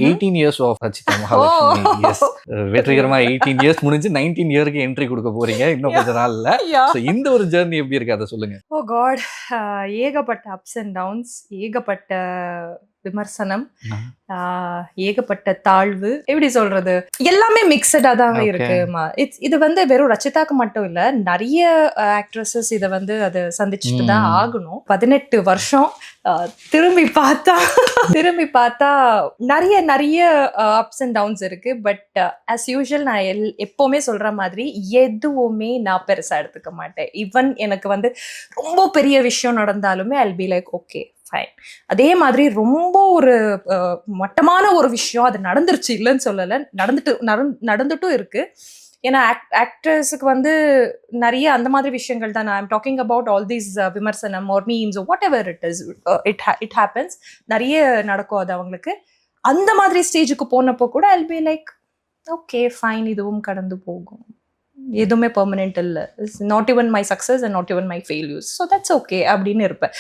18 years of Rachitha Mahalakshmi. Yes, வெற்றிகரமா 18 years முடிஞ்சு 19 இயருக்கு என்ட்ரி கொடுக்க போறீங்க இன்னும் கொஞ்ச நாள்ல. ஸோ இந்த ஒரு ஜர்னி எப்படி இருக்கு அதை சொல்லுங்க. ஓ காட், ஏகப்பட்ட அப்ஸ் அண்ட் டவுன்ஸ், ஏகப்பட்ட விமர்சனம், ஏகப்பட்ட தாழ்வு, எப்படி சொல்றது, எல்லாமே மிக்சடா தான் இருக்கு. இது வந்து வெறும் ரச்சிதாக்கு மட்டும் இல்ல, நிறைய ஆக்ட்ரஸஸ் இதை வந்து அதை சந்திச்சுட்டு தான் ஆகணும். 18 வருஷம் திரும்பி பார்த்தா நிறைய நிறைய அப்ஸ் அண்ட் டவுன்ஸ் இருக்கு. பட் ஆஸ் யூஷுவல் நான் எப்பவுமே சொல்ற மாதிரி எதுவுமே நான் பெருசா எடுத்துக்க மாட்டேன். ஈவன் எனக்கு வந்து ரொம்ப பெரிய விஷயம் நடந்தாலுமே I'll be like okay fine. அதே மாதிரி ரொம்ப ஒரு மட்டமான ஒரு விஷயம் அது நடந்துருச்சு, இல்லைன்னு சொல்லலை, நடந்துட்டும் இருக்கு. ஏன்னா ஆக்டர்ஸுக்கு வந்து நிறைய அந்த மாதிரி விஷயங்கள் தான். I am talking about all these விமர்சனம் or memes whatever it is, it happens, நிறைய நடக்கும் அது அவங்களுக்கு. அந்த மாதிரி ஸ்டேஜுக்கு போனப்போ கூட I'll be like okay fine, இதுவும் கடந்து போகும், எதுவுமே பெர்மனெண்ட் இல்லை, not even my success and not even my failures, so that's okay அப்படின்னு இருப்பேன்.